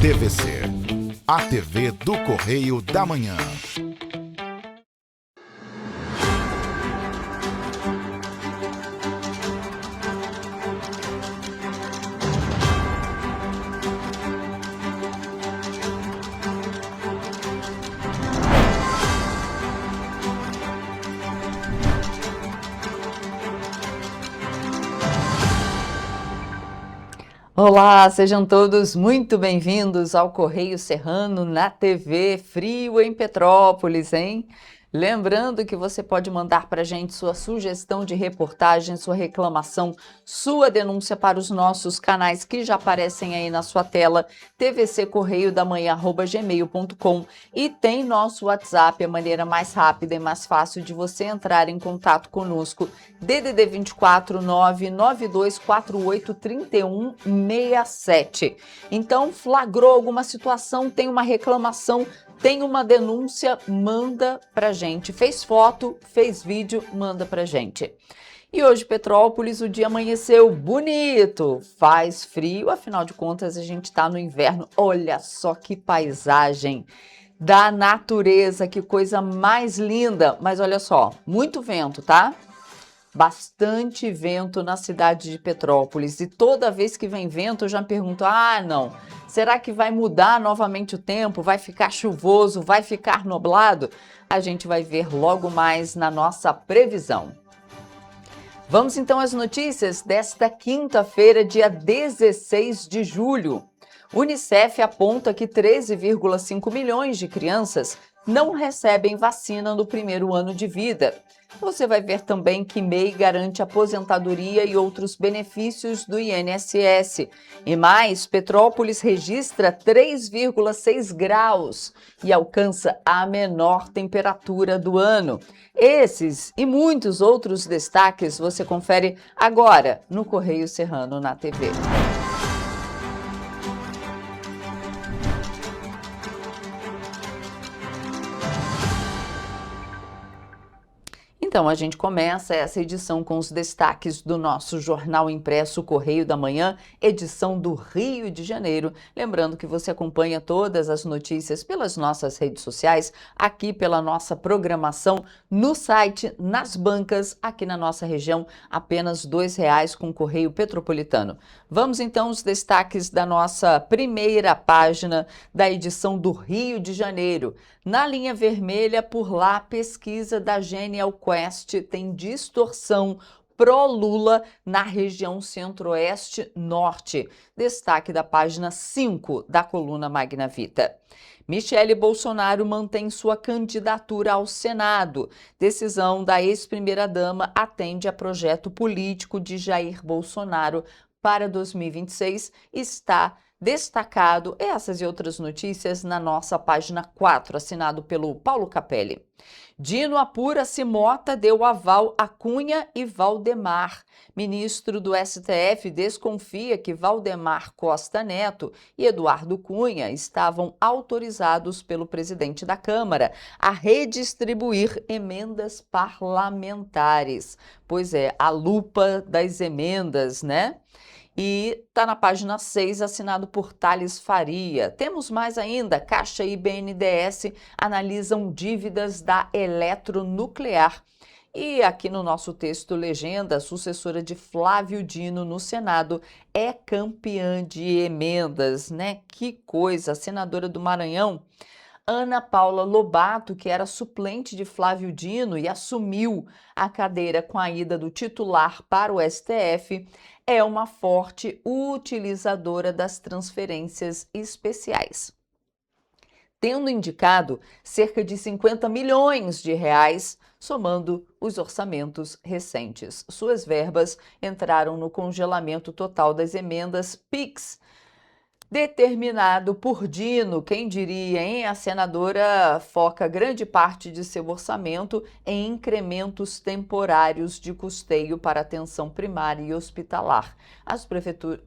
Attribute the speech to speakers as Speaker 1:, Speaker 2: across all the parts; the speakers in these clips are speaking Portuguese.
Speaker 1: TVC, a TV do Correio da Manhã.
Speaker 2: Olá, sejam todos muito bem-vindos ao Correio Serrano na TV. Frio em Petrópolis, hein? Lembrando que você pode mandar para a gente sua sugestão de reportagem, sua reclamação, sua denúncia para os nossos canais que já aparecem aí na sua tela, tvccorreiodamanhã@gmail.com, e tem nosso WhatsApp, a maneira mais rápida e mais fácil de você entrar em contato conosco, DDD 24 99248 3167. Então, flagrou alguma situação, tem uma reclamação, tem uma denúncia, manda pra gente. Fez foto, fez vídeo, manda pra gente. E hoje, Petrópolis, o dia amanheceu bonito, faz frio, afinal de contas a gente tá no inverno. Olha só que paisagem da natureza, que coisa mais linda. Mas olha só, muito vento, tá? Bastante vento na cidade de Petrópolis, e toda vez que vem vento eu já me pergunto, não, será que vai mudar novamente o tempo? Vai ficar chuvoso? Vai ficar nublado? A gente vai ver logo mais na nossa previsão. Vamos então às notícias desta quinta-feira, dia 16 de julho. Unicef aponta que 13,5 milhões de crianças não recebem vacina no primeiro ano de vida. Você vai ver também que MEI garante aposentadoria e outros benefícios do INSS. E mais, Petrópolis registra 3,6 graus e alcança a menor temperatura do ano. Esses e muitos outros destaques você confere agora no Correio Serrano na TV. Então, a gente começa essa edição com os destaques do nosso jornal impresso Correio da Manhã, edição do Rio de Janeiro. Lembrando que você acompanha todas as notícias pelas nossas redes sociais, aqui pela nossa programação, no site, nas bancas, aqui na nossa região, apenas R$ 2 com Correio Petropolitano. Vamos então aos destaques da nossa primeira página da edição do Rio de Janeiro. Na linha vermelha, por lá, pesquisa da Genial Quest tem distorção pró-Lula na região Centro-Oeste-Norte. Destaque da página 5 da coluna Magna Vita. Michele Bolsonaro mantém sua candidatura ao Senado. Decisão da ex-primeira-dama atende a projeto político de Jair Bolsonaro para 2026. Está destacado essas e outras notícias na nossa página 4, assinado pelo Paulo Capelli. Dino apura se Mota deu aval a Cunha e Valdemar. Ministro do STF desconfia que Valdemar Costa Neto e Eduardo Cunha estavam autorizados pelo presidente da Câmara a redistribuir emendas parlamentares. Pois é, a lupa das emendas, né? E está na página 6, assinado por Thales Faria. Temos mais ainda, Caixa e BNDES analisam dívidas da Eletronuclear. E aqui no nosso texto legenda, a sucessora de Flávio Dino no Senado é campeã de emendas, né? Que coisa, a senadora do Maranhão, Ana Paula Lobato, que era suplente de Flávio Dino e assumiu a cadeira com a ida do titular para o STF, é uma forte utilizadora das transferências especiais, tendo indicado cerca de 50 milhões de reais, somando os orçamentos recentes. Suas verbas entraram no congelamento total das emendas PIX, determinado por Dino. Quem diria, hein? A senadora foca grande parte de seu orçamento em incrementos temporários de custeio para atenção primária e hospitalar. As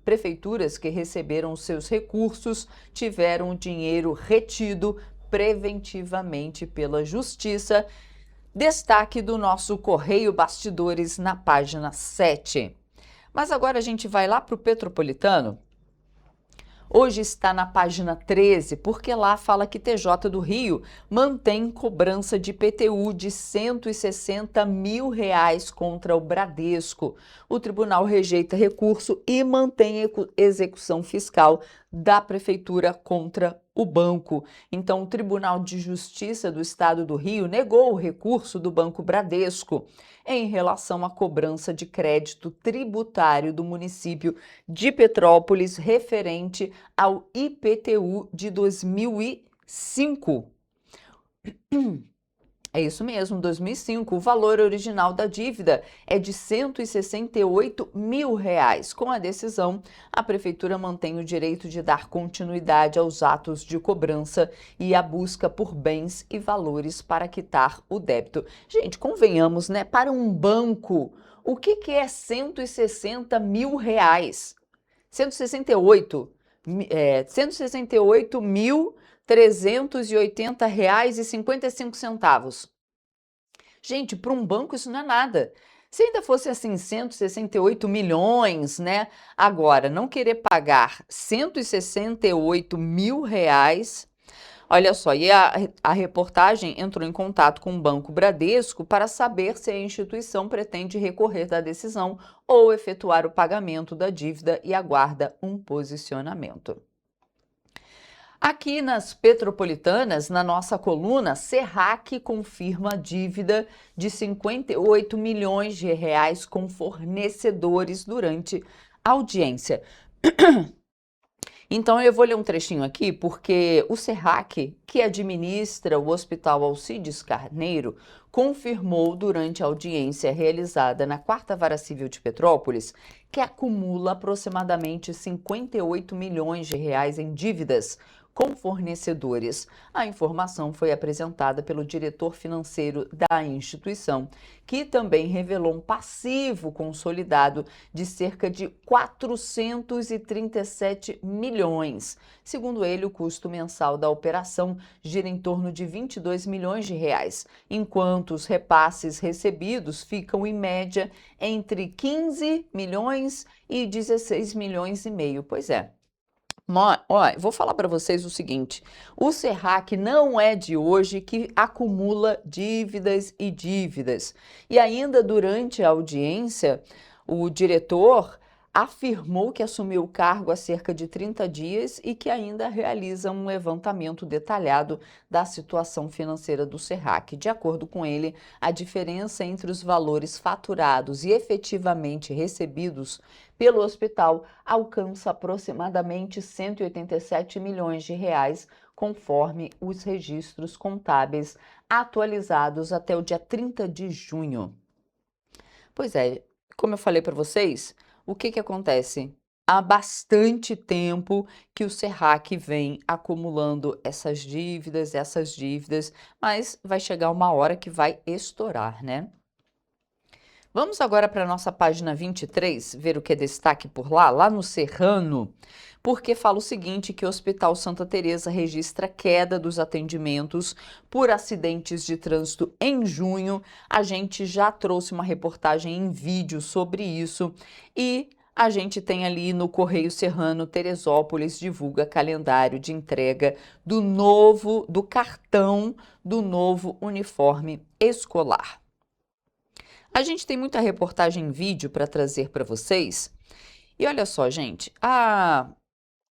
Speaker 2: prefeituras que receberam seus recursos tiveram o dinheiro retido preventivamente pela Justiça. Destaque do nosso Correio Bastidores na página 7. Mas agora a gente vai lá para o Petropolitano. Hoje está na página 13, porque lá fala que TJ do Rio mantém cobrança de IPTU de R$ 160 mil contra o Bradesco. O tribunal rejeita recurso e mantém execução fiscal da prefeitura contra o banco. Então, o Tribunal de Justiça do Estado do Rio negou o recurso do Banco Bradesco em relação à cobrança de crédito tributário do município de Petrópolis referente ao IPTU de 2005. É isso mesmo, 2005, o valor original da dívida é de R$ 168 mil. Com a decisão, a Prefeitura mantém o direito de dar continuidade aos atos de cobrança e a busca por bens e valores para quitar o débito. Gente, convenhamos, né? Para um banco, o que é R$ 160 mil? 168.380 reais e 55 centavos. Gente, para um banco isso não é nada. Se ainda fosse assim 168 milhões, né? Agora, não querer pagar 168 mil reais. Olha só, e a reportagem entrou em contato com o Banco Bradesco para saber se a instituição pretende recorrer da decisão ou efetuar o pagamento da dívida e aguarda um posicionamento. Aqui nas Petropolitanas, na nossa coluna, Serrac confirma dívida de 58 milhões de reais com fornecedores durante audiência. Então, eu vou ler um trechinho aqui, porque o Serrac, que administra o Hospital Alcides Carneiro, confirmou durante a audiência realizada na 4ª Vara Civil de Petrópolis que acumula aproximadamente 58 milhões de reais em dívidas com fornecedores. A informação foi apresentada pelo diretor financeiro da instituição, que também revelou um passivo consolidado de cerca de 437 milhões. Segundo ele, o custo mensal da operação gira em torno de 22 milhões de reais, enquanto os repasses recebidos ficam em média entre 15 milhões e 16 milhões e meio. Pois é. Ó, vou falar para vocês o seguinte, o Serrac não é de hoje que acumula dívidas e dívidas. E ainda durante a audiência, o diretor afirmou que assumiu o cargo há cerca de 30 dias e que ainda realiza um levantamento detalhado da situação financeira do Serrac. De acordo com ele, a diferença entre os valores faturados e efetivamente recebidos pelo hospital alcança aproximadamente 187 milhões de reais, conforme os registros contábeis atualizados até o dia 30 de junho. Pois é, como eu falei para vocês, o que acontece? Há bastante tempo que o Serrac vem acumulando essas dívidas, mas vai chegar uma hora que vai estourar, né? Vamos agora para a nossa página 23, ver o que é destaque por lá no Serrano, porque fala o seguinte, que o Hospital Santa Teresa registra queda dos atendimentos por acidentes de trânsito em junho. A gente já trouxe uma reportagem em vídeo sobre isso e a gente tem ali no Correio Serrano, Teresópolis, divulga calendário de entrega do cartão do novo uniforme escolar. A gente tem muita reportagem em vídeo para trazer para vocês. E olha só, gente, a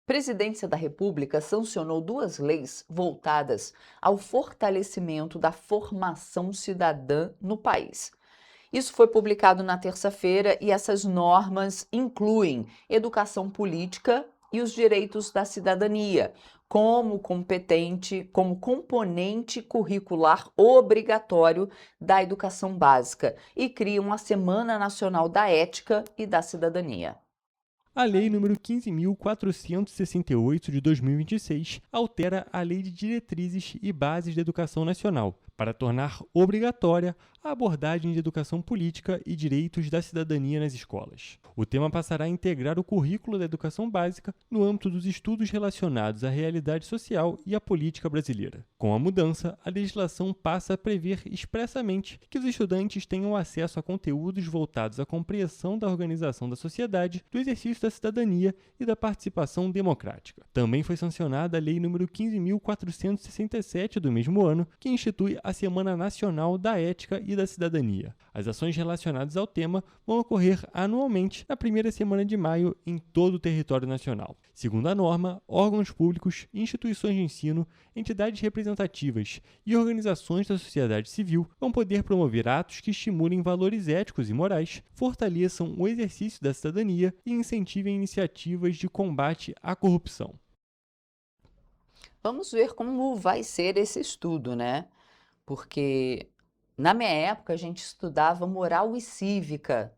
Speaker 2: Presidência da República sancionou 2 leis voltadas ao fortalecimento da formação cidadã no país. Isso foi publicado na terça-feira e essas normas incluem educação política e os direitos da cidadania, como componente curricular obrigatório da educação básica e criam a Semana Nacional da Ética e da Cidadania.
Speaker 3: A Lei nº 15.468 de 2026 altera a Lei de Diretrizes e Bases da Educação Nacional para tornar obrigatória a abordagem de educação política e direitos da cidadania nas escolas. O tema passará a integrar o currículo da educação básica no âmbito dos estudos relacionados à realidade social e à política brasileira. Com a mudança, a legislação passa a prever expressamente que os estudantes tenham acesso a conteúdos voltados à compreensão da organização da sociedade, do exercício da cidadania e da participação democrática. Também foi sancionada a Lei nº 15.467 do mesmo ano, que institui a Semana Nacional da Ética e da Cidadania. As ações relacionadas ao tema vão ocorrer anualmente na primeira semana de maio em todo o território nacional. Segundo a norma, órgãos públicos, instituições de ensino, entidades representativas e organizações da sociedade civil vão poder promover atos que estimulem valores éticos e morais, fortaleçam o exercício da cidadania e incentivem iniciativas de combate à corrupção.
Speaker 2: Vamos ver como vai ser esse estudo, né? Porque na minha época a gente estudava moral e cívica.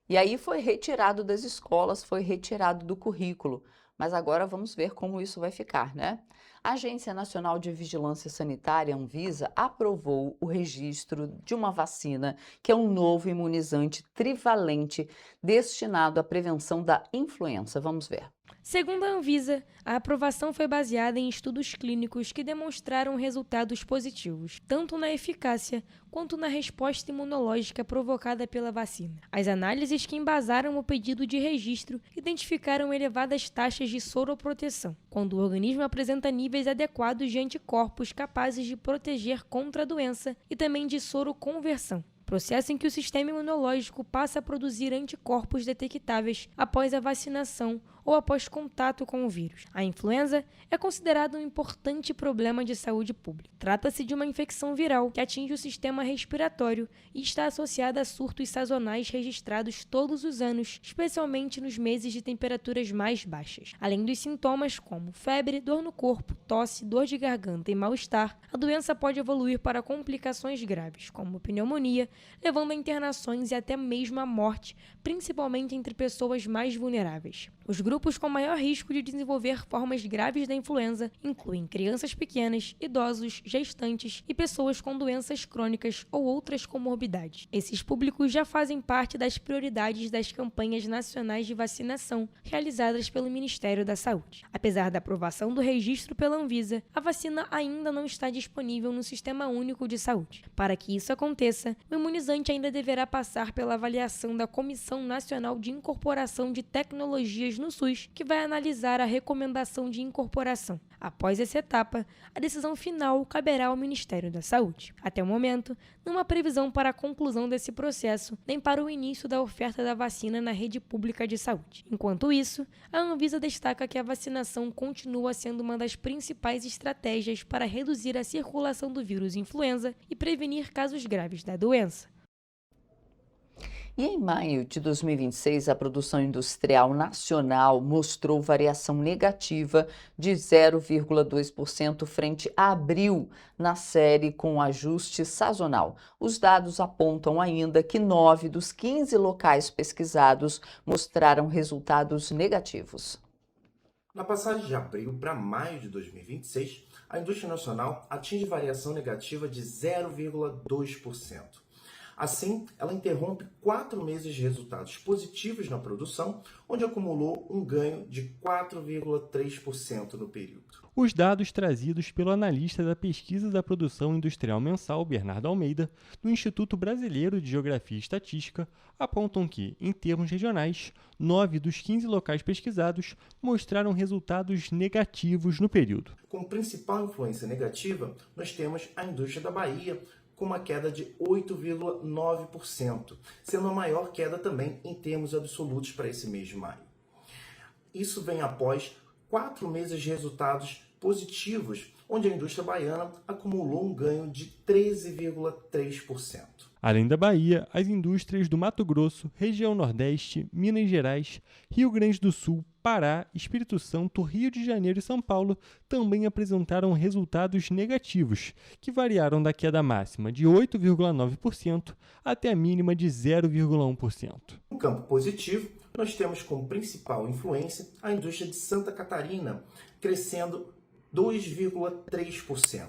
Speaker 2: E aí foi retirado das escolas, foi retirado do currículo. Mas agora vamos ver como isso vai ficar, né? A Agência Nacional de Vigilância Sanitária, Anvisa, aprovou o registro de uma vacina que é um novo imunizante trivalente destinado à prevenção da influenza. Vamos ver.
Speaker 4: Segundo a Anvisa, a aprovação foi baseada em estudos clínicos que demonstraram resultados positivos, tanto na eficácia quanto na resposta imunológica provocada pela vacina. As análises que embasaram o pedido de registro identificaram elevadas taxas de soroproteção, quando o organismo apresenta níveis adequados de anticorpos capazes de proteger contra a doença e também de soroconversão, processo em que o sistema imunológico passa a produzir anticorpos detectáveis após a vacinação ou após contato com o vírus. A influenza é considerada um importante problema de saúde pública. Trata-se de uma infecção viral que atinge o sistema respiratório e está associada a surtos sazonais registrados todos os anos, especialmente nos meses de temperaturas mais baixas. Além dos sintomas como febre, dor no corpo, tosse, dor de garganta e mal-estar, a doença pode evoluir para complicações graves, como pneumonia, levando a internações e até mesmo a morte, principalmente entre pessoas mais vulneráveis. Os grupos com maior risco de desenvolver formas graves da influenza incluem crianças pequenas, idosos, gestantes e pessoas com doenças crônicas ou outras comorbidades. Esses públicos já fazem parte das prioridades das campanhas nacionais de vacinação realizadas pelo Ministério da Saúde. Apesar da aprovação do registro pela Anvisa, a vacina ainda não está disponível no Sistema Único de Saúde. Para que isso aconteça, o imunizante ainda deverá passar pela avaliação da Comissão Nacional de Incorporação de Tecnologias no SUS, que vai analisar a recomendação de incorporação. Após essa etapa, a decisão final caberá ao Ministério da Saúde. Até o momento, não há previsão para a conclusão desse processo, nem para o início da oferta da vacina na rede pública de saúde. Enquanto isso, a Anvisa destaca que a vacinação continua sendo uma das principais estratégias para reduzir a circulação do vírus influenza e prevenir casos graves da doença.
Speaker 2: E em maio de 2026, a produção industrial nacional mostrou variação negativa de 0,2% frente a abril, na série com ajuste sazonal. Os dados apontam ainda que 9 dos 15 locais pesquisados mostraram resultados negativos.
Speaker 5: Na passagem de abril para maio de 2026, a indústria nacional atinge variação negativa de 0,2%. Assim, ela interrompe 4 meses de resultados positivos na produção, onde acumulou um ganho de 4,3% no período.
Speaker 3: Os dados trazidos pelo analista da Pesquisa da Produção Industrial Mensal, Bernardo Almeida, do Instituto Brasileiro de Geografia e Estatística, apontam que, em termos regionais, 9 dos 15 locais pesquisados mostraram resultados negativos no período.
Speaker 5: Como principal influência negativa, nós temos a indústria da Bahia, com uma queda de 8,9%, sendo a maior queda também em termos absolutos para esse mês de maio. Isso vem após 4 meses de resultados positivos, onde a indústria baiana acumulou um ganho de 13,3%.
Speaker 3: Além da Bahia, as indústrias do Mato Grosso, região Nordeste, Minas Gerais, Rio Grande do Sul, Pará, Espírito Santo, Rio de Janeiro e São Paulo também apresentaram resultados negativos, que variaram da queda máxima de 8,9% até a mínima de 0,1%.
Speaker 5: No campo positivo, nós temos como principal influência a indústria de Santa Catarina, crescendo 2,3%.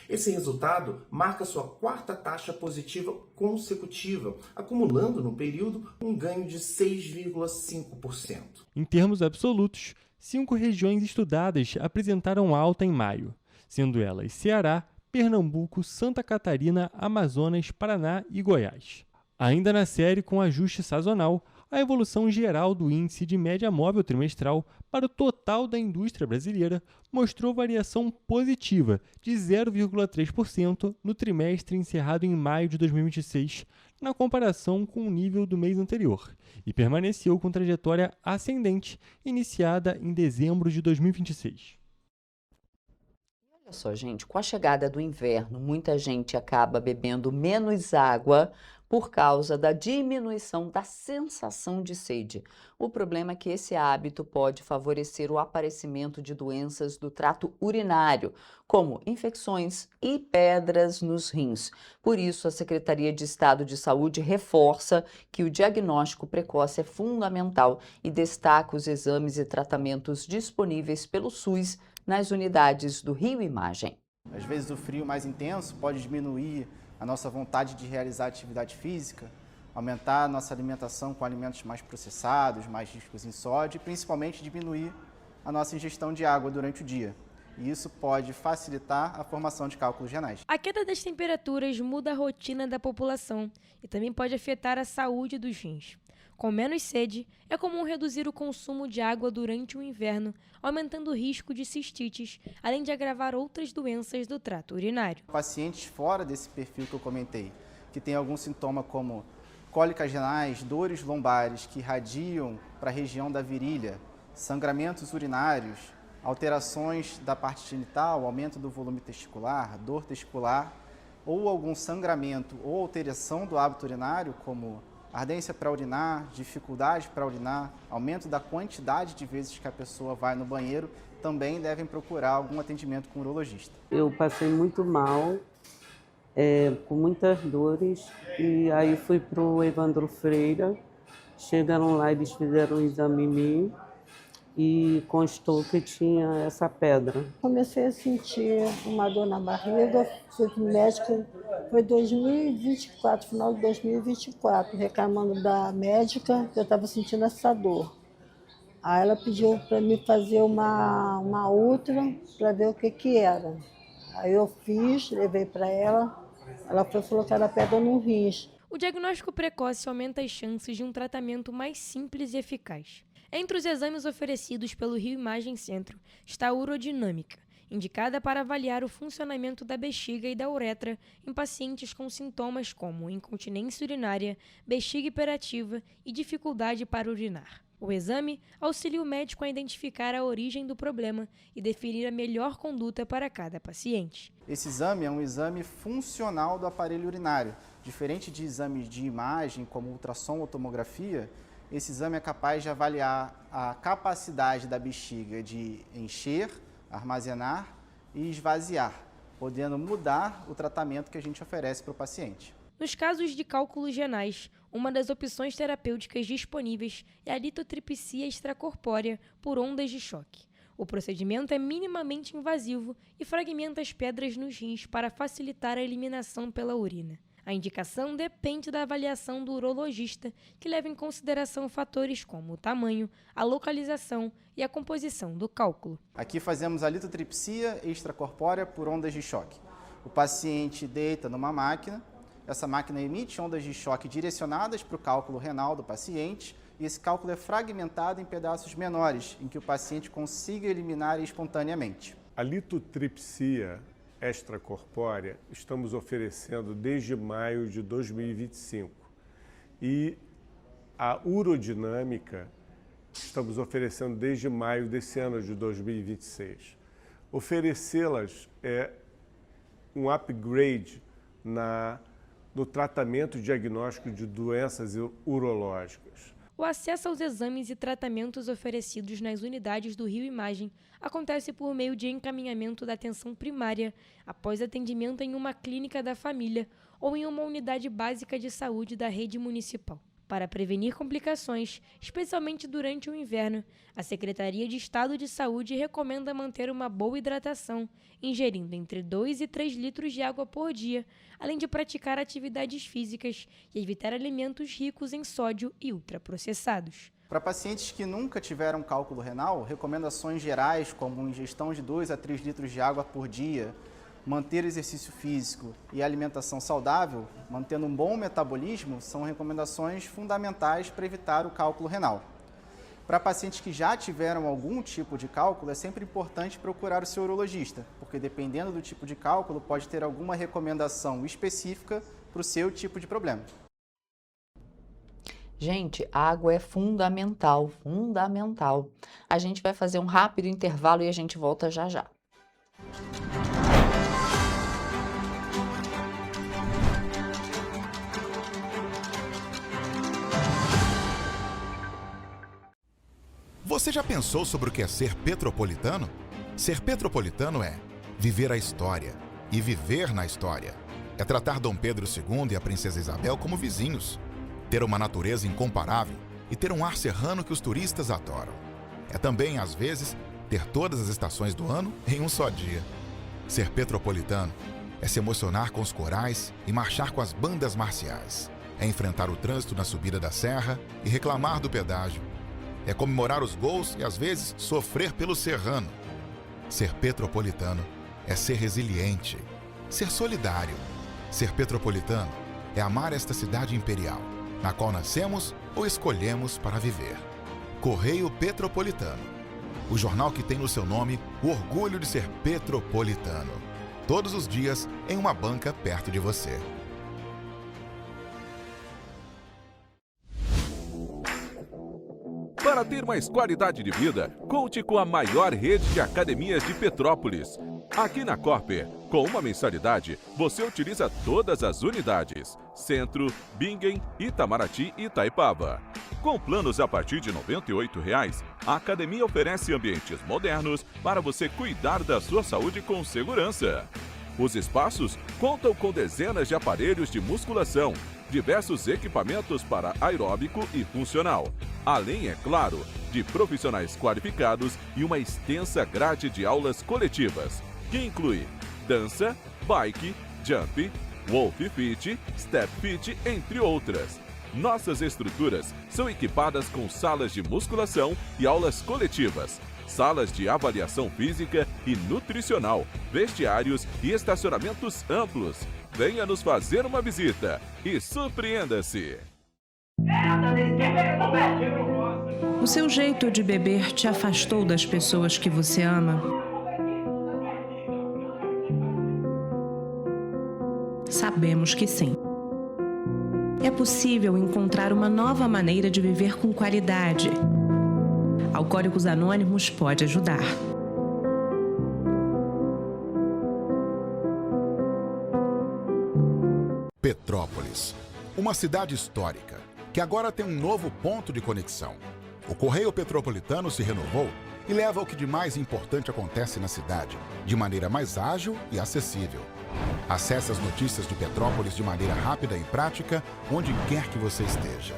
Speaker 5: Esse resultado marca sua quarta taxa positiva consecutiva, acumulando no período um ganho de 6,5%.
Speaker 3: Em termos absolutos, 5 regiões estudadas apresentaram alta em maio, sendo elas Ceará, Pernambuco, Santa Catarina, Amazonas, Paraná e Goiás. Ainda na série com ajuste sazonal, a evolução geral do índice de média móvel trimestral para o total da indústria brasileira mostrou variação positiva de 0,3% no trimestre encerrado em maio de 2026, na comparação com o nível do mês anterior, e permaneceu com trajetória ascendente iniciada em dezembro de 2026.
Speaker 2: Olha só, gente, com a chegada do inverno, muita gente acaba bebendo menos água por causa da diminuição da sensação de sede. O problema é que esse hábito pode favorecer o aparecimento de doenças do trato urinário, como infecções e pedras nos rins. Por isso, a Secretaria de Estado de Saúde reforça que o diagnóstico precoce é fundamental e destaca os exames e tratamentos disponíveis pelo SUS nas unidades do Rio Imagem.
Speaker 6: Às vezes o frio mais intenso pode diminuir a nossa vontade de realizar atividade física, aumentar a nossa alimentação com alimentos mais processados, mais ricos em sódio e principalmente diminuir a nossa ingestão de água durante o dia. E isso pode facilitar a formação de cálculos renais.
Speaker 4: A queda das temperaturas muda a rotina da população e também pode afetar a saúde dos rins. Com menos sede, é comum reduzir o consumo de água durante o inverno, aumentando o risco de cistites, além de agravar outras doenças do trato urinário.
Speaker 6: Pacientes fora desse perfil que eu comentei, que tem algum sintoma como cólicas renais, dores lombares que irradiam para a região da virilha, sangramentos urinários, alterações da parte genital, aumento do volume testicular, dor testicular, ou algum sangramento ou alteração do hábito urinário, como ardência para urinar, dificuldade para urinar, aumento da quantidade de vezes que a pessoa vai no banheiro, também devem procurar algum atendimento com o urologista.
Speaker 7: Eu passei muito mal, com muitas dores, e aí fui para o Evandro Freira. Chegaram lá, eles fizeram um exame em mim e constou que tinha essa pedra.
Speaker 8: Comecei a sentir uma dor na barriga, fui para o médico, foi 2024, final de 2024, reclamando da médica que eu estava sentindo essa dor. Aí ela pediu para mim fazer uma ultra para ver o que era. Aí eu fiz, levei para ela falou que era pedra no rins.
Speaker 4: O diagnóstico precoce aumenta as chances de um tratamento mais simples e eficaz. Entre os exames oferecidos pelo Rio Imagem Centro está a urodinâmica, indicada para avaliar o funcionamento da bexiga e da uretra em pacientes com sintomas como incontinência urinária, bexiga hiperativa e dificuldade para urinar. O exame auxilia o médico a identificar a origem do problema e definir a melhor conduta para cada paciente.
Speaker 6: Esse exame é um exame funcional do aparelho urinário. Diferente de exames de imagem, como ultrassom ou tomografia, esse exame é capaz de avaliar a capacidade da bexiga de encher, armazenar e esvaziar, podendo mudar o tratamento que a gente oferece para o paciente.
Speaker 4: Nos casos de cálculos renais, uma das opções terapêuticas disponíveis é a litotripsia extracorpórea por ondas de choque. O procedimento é minimamente invasivo e fragmenta as pedras nos rins para facilitar a eliminação pela urina. A indicação depende da avaliação do urologista, que leva em consideração fatores como o tamanho, a localização e a composição do cálculo.
Speaker 6: Aqui fazemos a litotripsia extracorpórea por ondas de choque. O paciente deita numa máquina, essa máquina emite ondas de choque direcionadas para o cálculo renal do paciente e esse cálculo é fragmentado em pedaços menores, em que o paciente consiga eliminar espontaneamente.
Speaker 9: A litotripsia extracorpórea estamos oferecendo desde maio de 2025 e a urodinâmica estamos oferecendo desde maio desse ano de 2026. Oferecê-las é um upgrade no tratamento e diagnóstico de doenças urológicas.
Speaker 4: O acesso aos exames e tratamentos oferecidos nas unidades do Rio Imagem acontece por meio de encaminhamento da atenção primária, após atendimento em uma clínica da família ou em uma unidade básica de saúde da rede municipal. Para prevenir complicações, especialmente durante o inverno, a Secretaria de Estado de Saúde recomenda manter uma boa hidratação, ingerindo entre 2 e 3 litros de água por dia, além de praticar atividades físicas e evitar alimentos ricos em sódio e ultraprocessados.
Speaker 6: Para pacientes que nunca tiveram cálculo renal, recomendações gerais como ingestão de 2 a 3 litros de água por dia, manter exercício físico e alimentação saudável, mantendo um bom metabolismo, são recomendações fundamentais para evitar o cálculo renal. Para pacientes que já tiveram algum tipo de cálculo, é sempre importante procurar o seu urologista, porque dependendo do tipo de cálculo, pode ter alguma recomendação específica para o seu tipo de problema.
Speaker 2: Gente, água é fundamental, fundamental. A gente vai fazer um rápido intervalo e a gente volta já já.
Speaker 1: Você já pensou sobre o que é ser petropolitano? Ser petropolitano é viver a história e viver na história. É tratar Dom Pedro II e a Princesa Isabel como vizinhos. Ter uma natureza incomparável e ter um ar serrano que os turistas adoram. É também, às vezes, ter todas as estações do ano em um só dia. Ser petropolitano é se emocionar com os corais e marchar com as bandas marciais. É enfrentar o trânsito na subida da serra e reclamar do pedágio. É comemorar os gols e, às vezes, sofrer pelo serrano. Ser petropolitano é ser resiliente, ser solidário. Ser petropolitano é amar esta cidade imperial, na qual nascemos ou escolhemos para viver. Correio Petropolitano, o jornal que tem no seu nome o orgulho de ser petropolitano. Todos os dias em uma banca perto de você.
Speaker 10: Para ter mais qualidade de vida, conte com a maior rede de academias de Petrópolis. Aqui na Corper, com uma mensalidade, você utiliza todas as unidades: Centro, Bingen, Itamaraty e Itaipava. Com planos a partir de R$ 98,00, a academia oferece ambientes modernos para você cuidar da sua saúde com segurança. Os espaços contam com dezenas de aparelhos de musculação, diversos equipamentos para aeróbico e funcional, além, é claro, de profissionais qualificados e uma extensa grade de aulas coletivas, que inclui dança, bike, jump, wolf fit, step fit, entre outras. Nossas estruturas são equipadas com salas de musculação e aulas coletivas, salas de avaliação física e nutricional, vestiários e estacionamentos amplos. Venha nos fazer uma visita e surpreenda-se!
Speaker 11: O seu jeito de beber te afastou das pessoas que você ama? Sabemos que sim. É possível encontrar uma nova maneira de viver com qualidade. Alcoólicos Anônimos pode ajudar.
Speaker 1: Petrópolis, uma cidade histórica, que agora tem um novo ponto de conexão. O Correio Petropolitano se renovou e leva o que de mais importante acontece na cidade, de maneira mais ágil e acessível. Acesse as notícias de Petrópolis de maneira rápida e prática, onde quer que você esteja.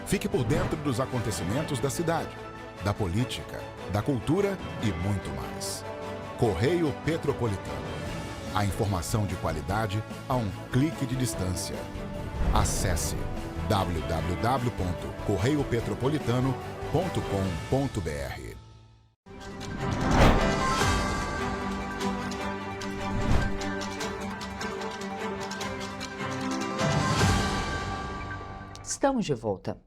Speaker 1: Fique por dentro dos acontecimentos da cidade, da política, da cultura e muito mais. Correio Petropolitano. A informação de qualidade a um clique de distância. Acesse www.correiopetropolitano.com.br.
Speaker 2: Estamos de volta.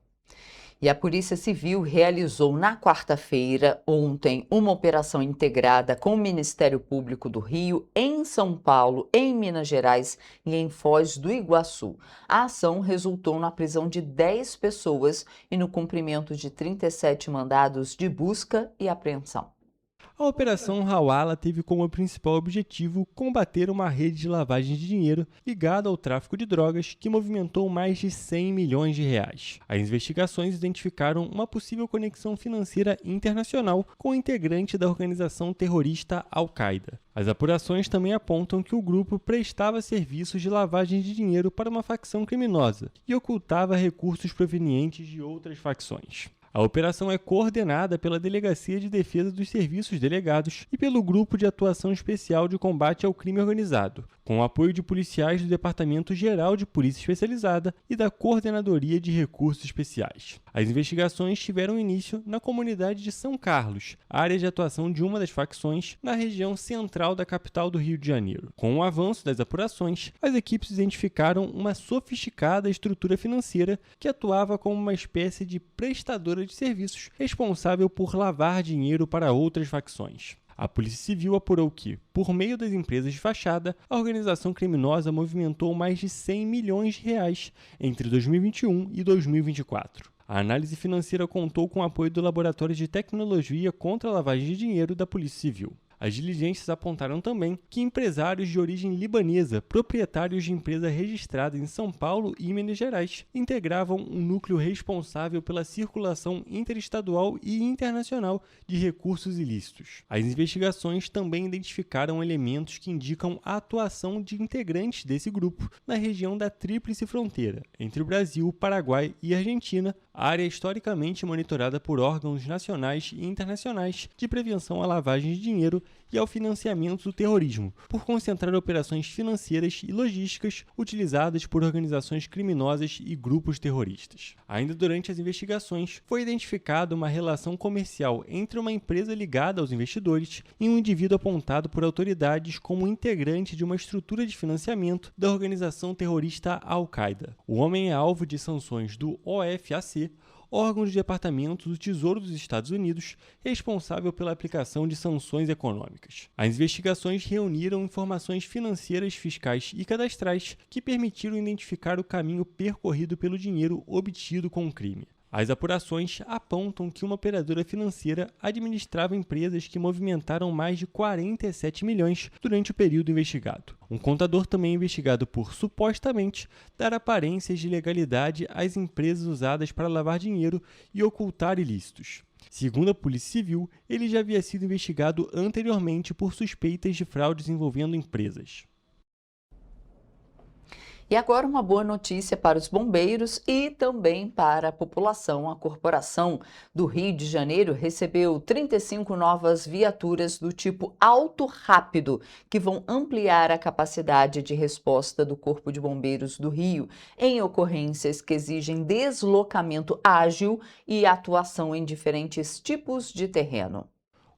Speaker 2: E a Polícia Civil realizou na quarta-feira, ontem, uma operação integrada com o Ministério Público do Rio, em São Paulo, em Minas Gerais e em Foz do Iguaçu. A ação resultou na prisão de 10 pessoas e no cumprimento de 37 mandados de busca e apreensão.
Speaker 3: A Operação Hawala teve como principal objetivo combater uma rede de lavagem de dinheiro ligada ao tráfico de drogas que movimentou mais de 100 milhões de reais. As investigações identificaram uma possível conexão financeira internacional com o integrante da organização terrorista Al-Qaeda. As apurações também apontam que o grupo prestava serviços de lavagem de dinheiro para uma facção criminosa e ocultava recursos provenientes de outras facções. A operação é coordenada pela Delegacia de Defesa dos Serviços Delegados e pelo Grupo de Atuação Especial de Combate ao Crime Organizado, com o apoio de policiais do Departamento Geral de Polícia Especializada e da Coordenadoria de Recursos Especiais. As investigações tiveram início na comunidade de São Carlos, área de atuação de uma das facções, na região central da capital do Rio de Janeiro. Com o avanço das apurações, as equipes identificaram uma sofisticada estrutura financeira que atuava como uma espécie de prestadora de serviços responsável por lavar dinheiro para outras facções. A Polícia Civil apurou que, por meio das empresas de fachada, a organização criminosa movimentou mais de 100 milhões de reais entre 2021 e 2024. A análise financeira contou com o apoio do Laboratório de Tecnologia contra a Lavagem de Dinheiro da Polícia Civil. As diligências apontaram também que empresários de origem libanesa, proprietários de empresa registrada em São Paulo e Minas Gerais, integravam um núcleo responsável pela circulação interestadual e internacional de recursos ilícitos. As investigações também identificaram elementos que indicam a atuação de integrantes desse grupo na região da Tríplice Fronteira, entre o Brasil, Paraguai e Argentina, área historicamente monitorada por órgãos nacionais e internacionais de prevenção à lavagem de dinheiro e ao financiamento do terrorismo, por concentrar operações financeiras e logísticas utilizadas por organizações criminosas e grupos terroristas. Ainda durante as investigações, foi identificada uma relação comercial entre uma empresa ligada aos investidores e um indivíduo apontado por autoridades como integrante de uma estrutura de financiamento da organização terrorista Al-Qaeda. O homem é alvo de sanções do OFAC, órgão do Departamento do Tesouro dos Estados Unidos, responsável pela aplicação de sanções econômicas. As investigações reuniram informações financeiras, fiscais e cadastrais que permitiram identificar o caminho percorrido pelo dinheiro obtido com o crime. As apurações apontam que uma operadora financeira administrava empresas que movimentaram mais de 47 milhões durante o período investigado. Um contador também é investigado por, supostamente, dar aparências de legalidade às empresas usadas para lavar dinheiro e ocultar ilícitos. Segundo a Polícia Civil, ele já havia sido investigado anteriormente por suspeitas de fraudes envolvendo empresas.
Speaker 2: E agora uma boa notícia para os bombeiros e também para a população. A Corporação do Rio de Janeiro recebeu 35 novas viaturas do tipo Auto Rápido, que vão ampliar a capacidade de resposta do Corpo de Bombeiros do Rio em ocorrências que exigem deslocamento ágil e atuação em diferentes tipos de terreno.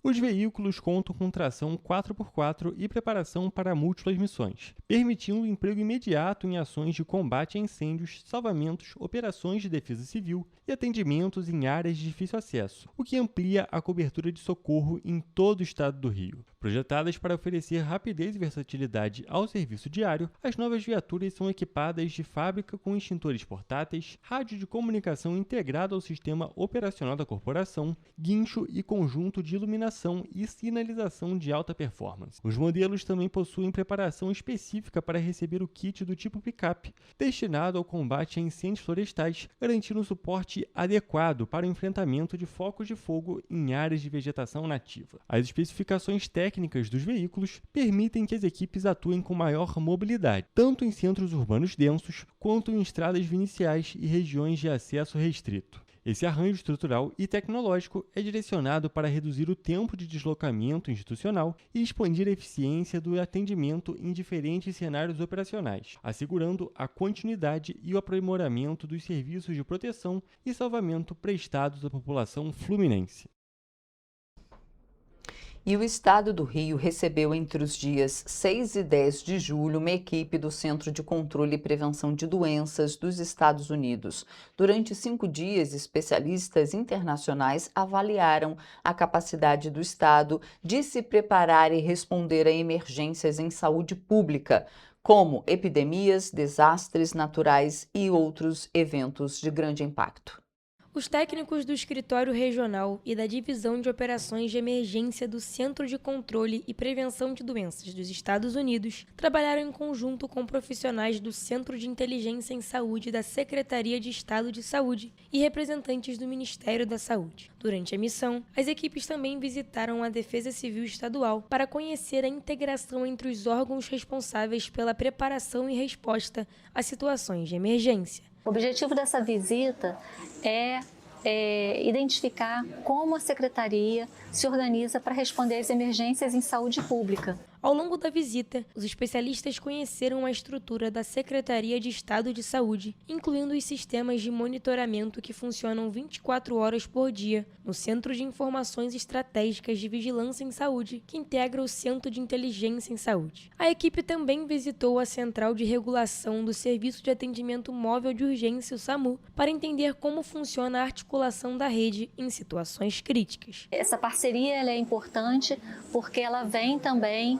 Speaker 3: Os veículos contam com tração 4x4 e preparação para múltiplas missões, permitindo o emprego imediato em ações de combate a incêndios, salvamentos, operações de defesa civil e atendimentos em áreas de difícil acesso, o que amplia a cobertura de socorro em todo o estado do Rio. Projetadas para oferecer rapidez e versatilidade ao serviço diário, as novas viaturas são equipadas de fábrica com extintores portáteis, rádio de comunicação integrado ao sistema operacional da corporação, guincho e conjunto de iluminação e sinalização de alta performance. Os modelos também possuem preparação específica para receber o kit do tipo picape, destinado ao combate a incêndios florestais, garantindo um suporte adequado para o enfrentamento de focos de fogo em áreas de vegetação nativa. As especificações técnicas dos veículos permitem que as equipes atuem com maior mobilidade, tanto em centros urbanos densos, quanto em estradas vicinais e regiões de acesso restrito. Esse arranjo estrutural e tecnológico é direcionado para reduzir o tempo de deslocamento institucional e expandir a eficiência do atendimento em diferentes cenários operacionais, assegurando a continuidade e o aprimoramento dos serviços de proteção e salvamento prestados à população fluminense.
Speaker 2: E o Estado do Rio recebeu entre os dias 6 e 10 de julho uma equipe do Centro de Controle e Prevenção de Doenças dos Estados Unidos. Durante 5 dias, especialistas internacionais avaliaram a capacidade do Estado de se preparar e responder a emergências em saúde pública, como epidemias, desastres naturais e outros eventos de grande impacto.
Speaker 4: Os técnicos do Escritório Regional e da Divisão de Operações de Emergência do Centro de Controle e Prevenção de Doenças dos Estados Unidos trabalharam em conjunto com profissionais do Centro de Inteligência em Saúde da Secretaria de Estado de Saúde e representantes do Ministério da Saúde. Durante a missão, as equipes também visitaram a Defesa Civil Estadual para conhecer a integração entre os órgãos responsáveis pela preparação e resposta a situações de emergência.
Speaker 12: O objetivo dessa visita é identificar como a Secretaria se organiza para responder às emergências em saúde pública.
Speaker 4: Ao longo da visita, os especialistas conheceram a estrutura da Secretaria de Estado de Saúde, incluindo os sistemas de monitoramento que funcionam 24 horas por dia no Centro de Informações Estratégicas de Vigilância em Saúde, que integra o Centro de Inteligência em Saúde. A equipe também visitou a Central de Regulação do Serviço de Atendimento Móvel de Urgência, o SAMU, para entender como funciona a articulação da rede em situações críticas.
Speaker 12: Essa parceria ela é importante porque ela vem também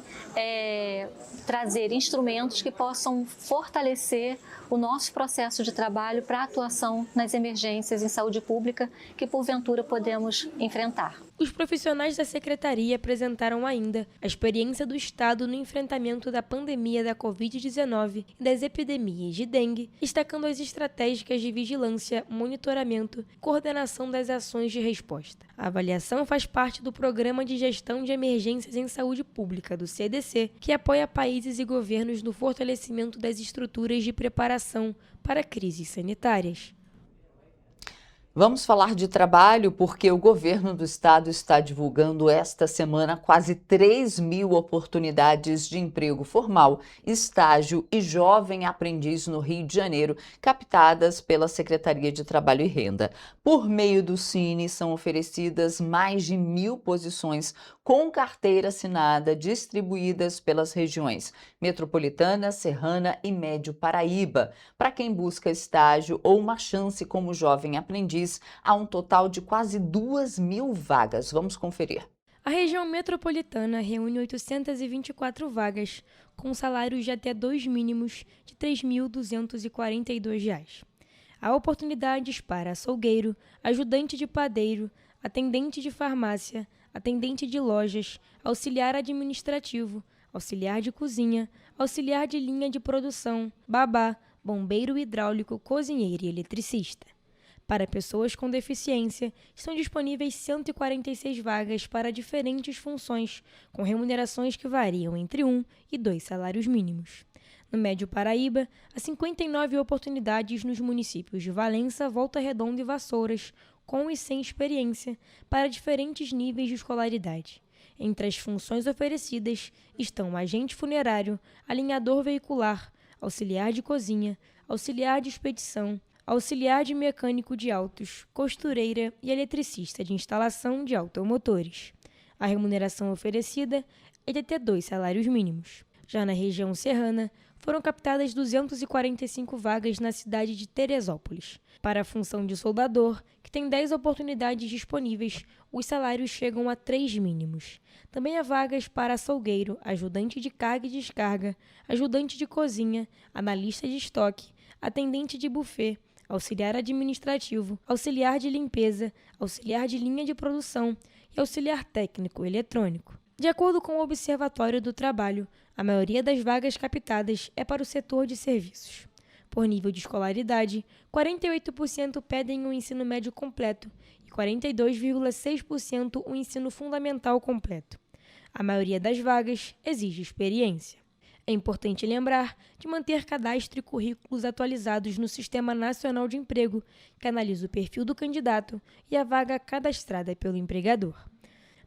Speaker 12: trazer instrumentos que possam fortalecer o nosso processo de trabalho para a atuação nas emergências em saúde pública que, porventura, podemos enfrentar.
Speaker 4: Os profissionais da Secretaria apresentaram ainda a experiência do Estado no enfrentamento da pandemia da Covid-19 e das epidemias de dengue, destacando as estratégicas de vigilância, monitoramento e coordenação das ações de resposta. A avaliação faz parte do Programa de Gestão de Emergências em Saúde Pública, do CDC, que apoia países e governos no fortalecimento das estruturas de preparação para crises sanitárias.
Speaker 2: Vamos falar de trabalho porque o governo do estado está divulgando esta semana quase 3.000 oportunidades de emprego formal, estágio e jovem aprendiz no Rio de Janeiro, captadas pela Secretaria de Trabalho e Renda. Por meio do Cine, são oferecidas mais de 1.000 posições com carteira assinada, distribuídas pelas regiões Metropolitana, Serrana e Médio Paraíba. Para quem busca estágio ou uma chance como jovem aprendiz, há um total de quase 2.000 vagas. Vamos conferir.
Speaker 4: A região metropolitana reúne 824 vagas, com salários de até 2 mínimos de R$ 3.242. Há oportunidades para açougueiro, ajudante de padeiro, atendente de farmácia, atendente de lojas, auxiliar administrativo, auxiliar de cozinha, auxiliar de linha de produção, babá, bombeiro hidráulico, cozinheiro e eletricista. Para pessoas com deficiência, estão disponíveis 146 vagas para diferentes funções, com remunerações que variam entre 1 e 2 salários mínimos. No Médio Paraíba, há 59 oportunidades nos municípios de Valença, Volta Redonda e Vassouras, com e sem experiência, para diferentes níveis de escolaridade. Entre as funções oferecidas estão agente funerário, alinhador veicular, auxiliar de cozinha, auxiliar de expedição, auxiliar de mecânico de autos, costureira e eletricista de instalação de automotores. A remuneração oferecida é de até 2 salários mínimos. Já na região serrana, foram captadas 245 vagas na cidade de Teresópolis. Para a função de soldador, que tem 10 oportunidades disponíveis, os salários chegam a 3 mínimos. Também há vagas para açougueiro, ajudante de carga e descarga, ajudante de cozinha, analista de estoque, atendente de buffet, auxiliar administrativo, auxiliar de limpeza, auxiliar de linha de produção e auxiliar técnico eletrônico. De acordo com o Observatório do Trabalho, a maioria das vagas captadas é para o setor de serviços. Por nível de escolaridade, 48% pedem o ensino médio completo e 42,6% o ensino fundamental completo. A maioria das vagas exige experiência. É importante lembrar de manter cadastro e currículos atualizados no Sistema Nacional de Emprego, que analisa o perfil do candidato e a vaga cadastrada pelo empregador.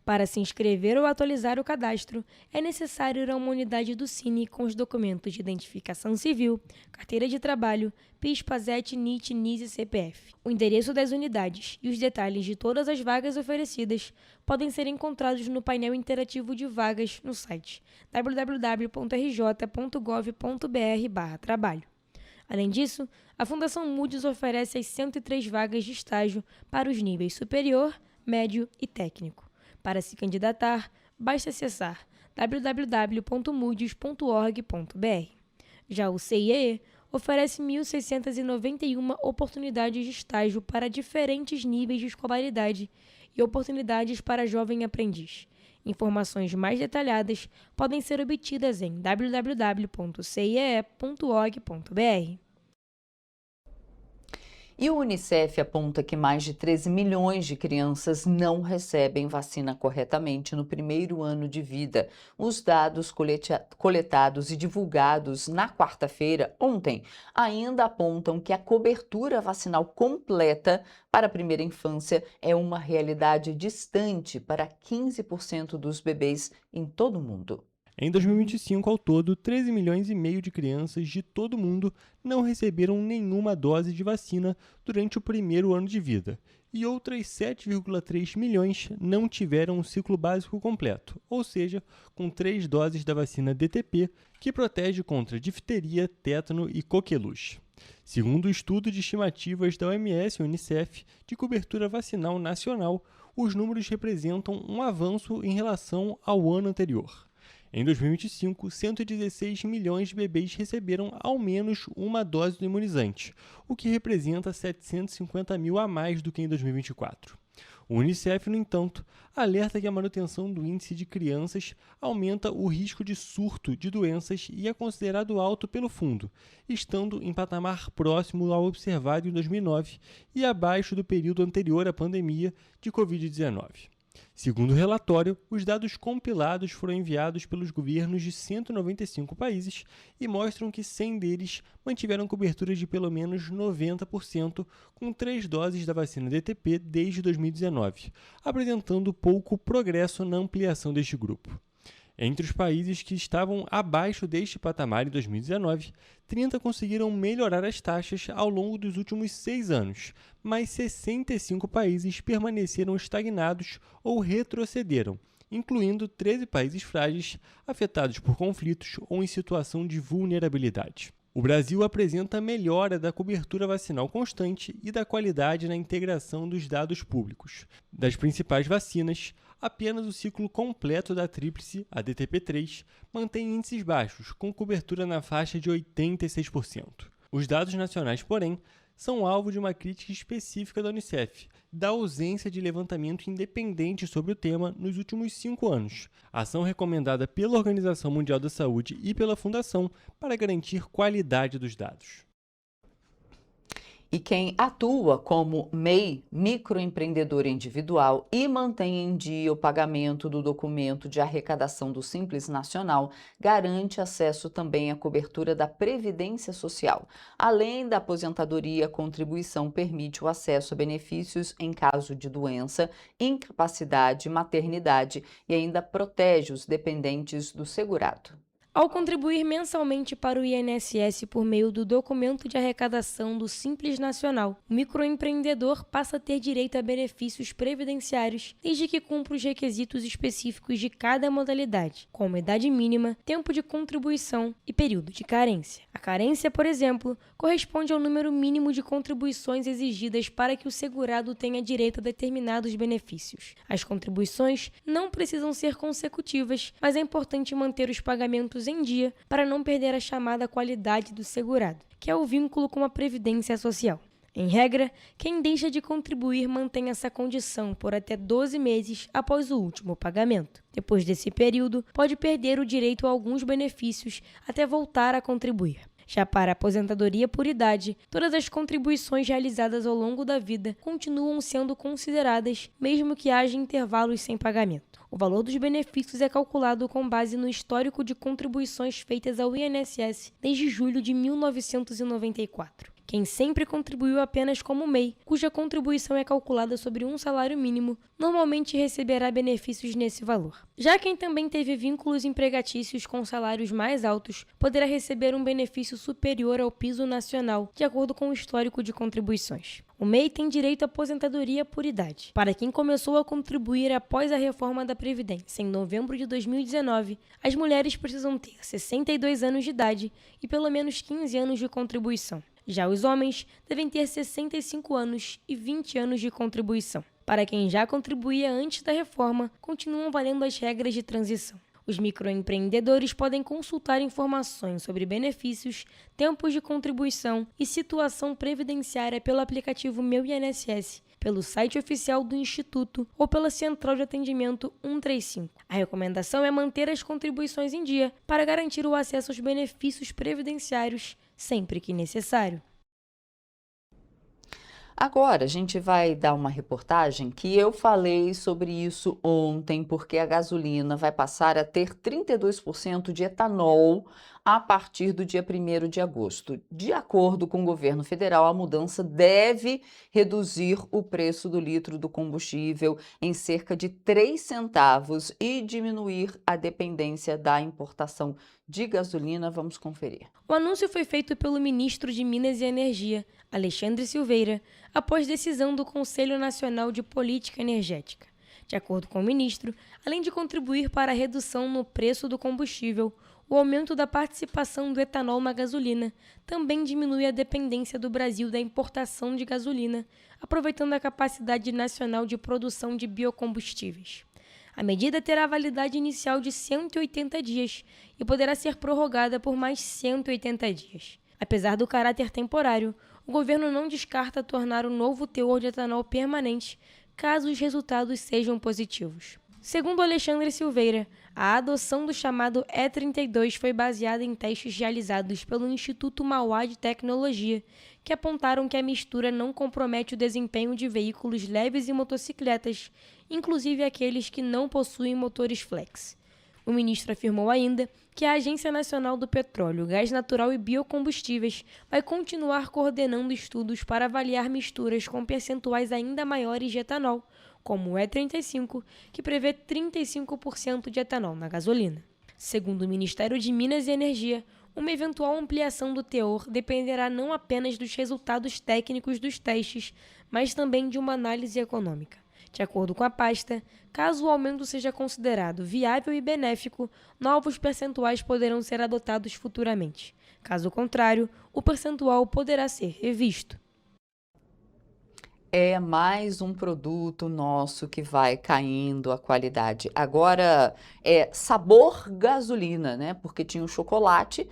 Speaker 4: Para se inscrever ou atualizar o cadastro, é necessário ir a uma unidade do Cine com os documentos de identificação civil, carteira de trabalho, PIS, PASET, NIT, NIS e CPF. O endereço das unidades e os detalhes de todas as vagas oferecidas podem ser encontrados no painel interativo de vagas no site www.rj.gov.br/trabalho. Além disso, a Fundação Moody's oferece as 103 vagas de estágio para os níveis superior, médio e técnico. Para se candidatar, basta acessar www.moodys.org.br. Já o CIEE oferece 1.691 oportunidades de estágio para diferentes níveis de escolaridade e oportunidades para jovem aprendiz. Informações mais detalhadas podem ser obtidas em www.ciee.org.br.
Speaker 2: E o Unicef aponta que mais de 13 milhões de crianças não recebem vacina corretamente no primeiro ano de vida. Os dados coletados e divulgados na quarta-feira, ontem, ainda apontam que a cobertura vacinal completa para a primeira infância é uma realidade distante para 15% dos bebês em todo o mundo.
Speaker 3: Em 2025, ao todo, 13 milhões e meio de crianças de todo o mundo não receberam nenhuma dose de vacina durante o primeiro ano de vida, e outras 7,3 milhões não tiveram um ciclo básico completo, ou seja, com 3 doses da vacina DTP, que protege contra difteria, tétano e coqueluche. Segundo o estudo de estimativas da OMS e Unicef de cobertura vacinal nacional, os números representam um avanço em relação ao ano anterior. Em 2025, 116 milhões de bebês receberam ao menos uma dose do imunizante, o que representa 750 mil a mais do que em 2024. O Unicef, no entanto, alerta que a manutenção do índice de crianças aumenta o risco de surto de doenças e é considerado alto pelo fundo, estando em patamar próximo ao observado em 2009 e abaixo do período anterior à pandemia de Covid-19. Segundo o relatório, os dados compilados foram enviados pelos governos de 195 países e mostram que 100 deles mantiveram cobertura de pelo menos 90% com 3 doses da vacina DTP desde 2019, apresentando pouco progresso na ampliação deste grupo. Entre os países que estavam abaixo deste patamar em 2019, 30 conseguiram melhorar as taxas ao longo dos últimos 6 anos, mas 65 países permaneceram estagnados ou retrocederam, incluindo 13 países frágeis, afetados por conflitos ou em situação de vulnerabilidade. O Brasil apresenta melhora da cobertura vacinal constante e da qualidade na integração dos dados públicos. Das principais vacinas, apenas o ciclo completo da tríplice, a DTP3, mantém índices baixos, com cobertura na faixa de 86%. Os dados nacionais, porém, são alvo de uma crítica específica da Unicef, da ausência de levantamento independente sobre o tema nos últimos 5 anos, ação recomendada pela Organização Mundial da Saúde e pela Fundação para garantir qualidade dos dados.
Speaker 2: E quem atua como MEI, microempreendedor individual, e mantém em dia o pagamento do documento de arrecadação do Simples Nacional, garante acesso também à cobertura da Previdência Social. Além da aposentadoria, a contribuição permite o acesso a benefícios em caso de doença, incapacidade, maternidade e ainda protege os dependentes do segurado.
Speaker 4: Ao contribuir mensalmente para o INSS por meio do documento de arrecadação do Simples Nacional, o microempreendedor passa a ter direito a benefícios previdenciários desde que cumpra os requisitos específicos de cada modalidade, como idade mínima, tempo de contribuição e período de carência. A carência, por exemplo, corresponde ao número mínimo de contribuições exigidas para que o segurado tenha direito a determinados benefícios. As contribuições não precisam ser consecutivas, mas é importante manter os pagamentos em dia para não perder a chamada qualidade do segurado, que é o vínculo com a Previdência Social. Em regra, quem deixa de contribuir mantém essa condição por até 12 meses após o último pagamento. Depois desse período, pode perder o direito a alguns benefícios até voltar a contribuir. Já para a aposentadoria por idade, todas as contribuições realizadas ao longo da vida continuam sendo consideradas, mesmo que haja intervalos sem pagamento. O valor dos benefícios é calculado com base no histórico de contribuições feitas ao INSS desde julho de 1994. Quem sempre contribuiu apenas como MEI, cuja contribuição é calculada sobre um salário mínimo, normalmente receberá benefícios nesse valor. Já quem também teve vínculos empregatícios com salários mais altos, poderá receber um benefício superior ao piso nacional, de acordo com o histórico de contribuições. O MEI tem direito à aposentadoria por idade. Para quem começou a contribuir após a reforma da Previdência em novembro de 2019, as mulheres precisam ter 62 anos de idade e pelo menos 15 anos de contribuição. Já os homens devem ter 65 anos e 20 anos de contribuição. Para quem já contribuía antes da reforma, continuam valendo as regras de transição. Os microempreendedores podem consultar informações sobre benefícios, tempos de contribuição e situação previdenciária pelo aplicativo Meu INSS, pelo site oficial do Instituto ou pela Central de Atendimento 135. A recomendação é manter as contribuições em dia para garantir o acesso aos benefícios previdenciários sempre que necessário.
Speaker 2: Agora, a gente vai dar uma reportagem que eu falei sobre isso ontem, porque a gasolina vai passar a ter 32% de etanol a partir do dia 1º de agosto. De acordo com o governo federal, a mudança deve reduzir o preço do litro do combustível em cerca de 3 centavos e diminuir a dependência da importação de gasolina. Vamos conferir.
Speaker 4: O anúncio foi feito pelo ministro de Minas e Energia, Alexandre Silveira, após decisão do Conselho Nacional de Política Energética. De acordo com o ministro, além de contribuir para a redução no preço do combustível, o aumento da participação do etanol na gasolina também diminui a dependência do Brasil da importação de gasolina, aproveitando a capacidade nacional de produção de biocombustíveis. A medida terá validade inicial de 180 dias e poderá ser prorrogada por mais 180 dias. Apesar do caráter temporário, o governo não descarta tornar o novo teor de etanol permanente, caso os resultados sejam positivos. Segundo Alexandre Silveira, a adoção do chamado E32 foi baseada em testes realizados pelo Instituto Mauá de Tecnologia, que apontaram que a mistura não compromete o desempenho de veículos leves e motocicletas, inclusive aqueles que não possuem motores flex. O ministro afirmou ainda que a Agência Nacional do Petróleo, Gás Natural e Biocombustíveis vai continuar coordenando estudos para avaliar misturas com percentuais ainda maiores de etanol, como o E35, que prevê 35% de etanol na gasolina. Segundo o Ministério de Minas e Energia, uma eventual ampliação do teor dependerá não apenas dos resultados técnicos dos testes, mas também de uma análise econômica. De acordo com a pasta, caso o aumento seja considerado viável e benéfico, novos percentuais poderão ser adotados futuramente. Caso contrário, o percentual poderá ser revisto.
Speaker 2: É mais um produto nosso que vai caindo a qualidade. Agora é sabor gasolina, né? Porque tinha o chocolate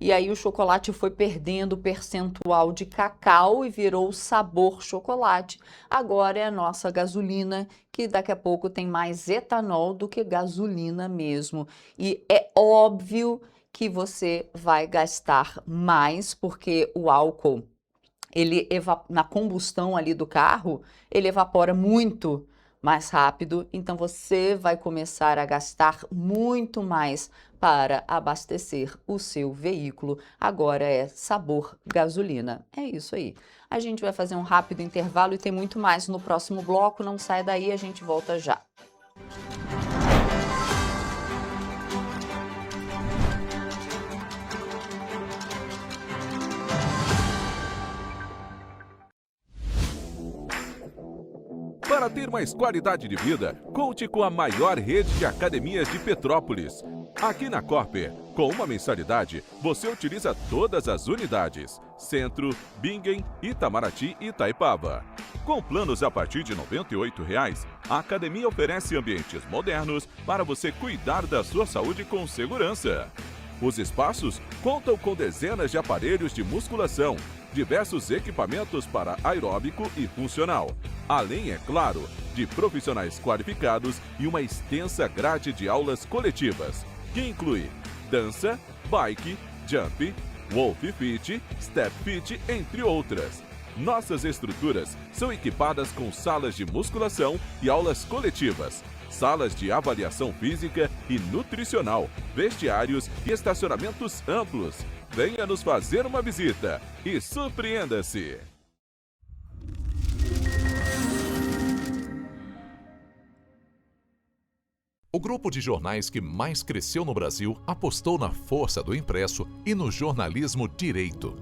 Speaker 2: e aí o chocolate foi perdendo o percentual de cacau e virou sabor chocolate. Agora é a nossa gasolina, que daqui a pouco tem mais etanol do que gasolina mesmo. E é óbvio que você vai gastar mais, porque o álcool, ele na combustão ali do carro, ele evapora muito mais rápido, então você vai começar a gastar muito mais para abastecer o seu veículo. Agora é sabor gasolina. É isso aí. A gente vai fazer um rápido intervalo e tem muito mais no próximo bloco. Não sai daí, a gente volta já.
Speaker 10: Para ter mais qualidade de vida, conte com a maior rede de academias de Petrópolis. Aqui na Corper, com uma mensalidade, você utiliza todas as unidades: Centro, Bingen, Itamaraty e Itaipava. Com planos a partir de R$ 98,00, a academia oferece ambientes modernos para você cuidar da sua saúde com segurança. Os espaços contam com dezenas de aparelhos de musculação, diversos equipamentos para aeróbico e funcional, além, é claro, de profissionais qualificados e uma extensa grade de aulas coletivas, que inclui dança, bike, jump, Wolf Fit, Step Fit, entre outras. Nossas estruturas são equipadas com salas de musculação e aulas coletivas, salas de avaliação física e nutricional, vestiários e estacionamentos amplos. Venha nos fazer uma visita e surpreenda-se!
Speaker 13: O grupo de jornais que mais cresceu no Brasil apostou na força do impresso e no jornalismo direito.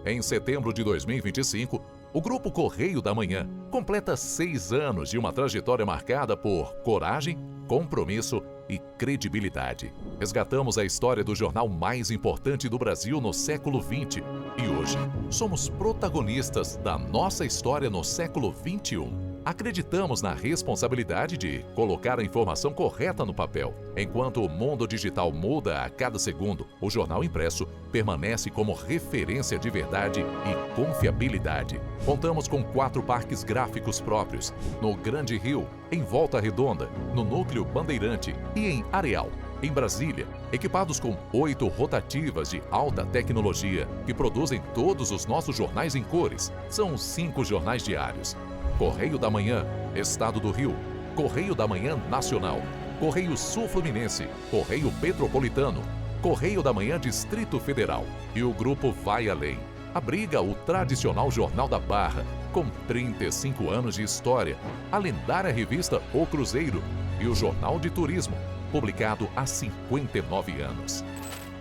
Speaker 13: Em setembro de 2025, o Grupo Correio da Manhã completa 6 anos de uma trajetória marcada por coragem, compromisso e credibilidade. Resgatamos a história do jornal mais importante do Brasil no século XX e hoje somos protagonistas da nossa história no século XXI. Acreditamos na responsabilidade de colocar a informação correta no papel. Enquanto o mundo digital muda a cada segundo, o jornal impresso permanece como referência de verdade e confiabilidade. Contamos com 4 parques gráficos próprios, no Grande Rio, em Volta Redonda, no Núcleo Bandeirante e em Areal. Em Brasília, equipados com 8 rotativas de alta tecnologia que produzem todos os nossos jornais em cores. São 5 jornais diários. Correio da Manhã, Estado do Rio, Correio da Manhã Nacional, Correio Sul-Fluminense, Correio Petropolitano, Correio da Manhã Distrito Federal e o Grupo Vai Além. Abriga o tradicional Jornal da Barra, com 35 anos de história, a lendária revista O Cruzeiro e o Jornal de Turismo, publicado há 59 anos.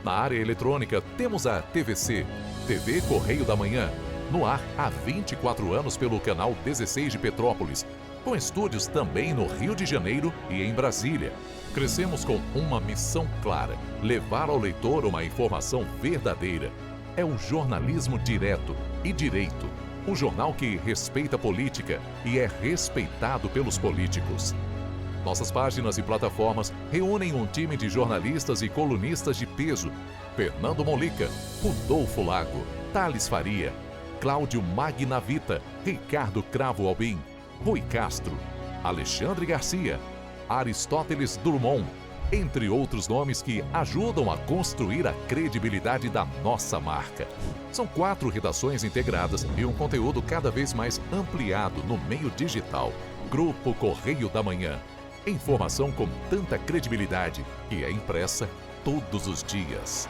Speaker 13: Na área eletrônica, temos a TVC, TV Correio da Manhã, no ar há 24 anos pelo canal 16 de Petrópolis, com estúdios também no Rio de Janeiro e em Brasília. Crescemos com uma missão clara: levar ao leitor uma informação verdadeira. É o jornalismo direto e direito, um jornal que respeita a política e é respeitado pelos políticos. Nossas páginas e plataformas reúnem um time de jornalistas e colunistas de peso: Fernando Molica, Rodolfo Lago, Thales Faria, Cláudio Magnavita, Ricardo Cravo Albim, Rui Castro, Alexandre Garcia, Aristóteles Drummond, entre outros nomes que ajudam a construir a credibilidade da nossa marca. São 4 redações integradas e um conteúdo cada vez mais ampliado no meio digital. Grupo Correio da Manhã. Informação com tanta credibilidade que é impressa todos os dias.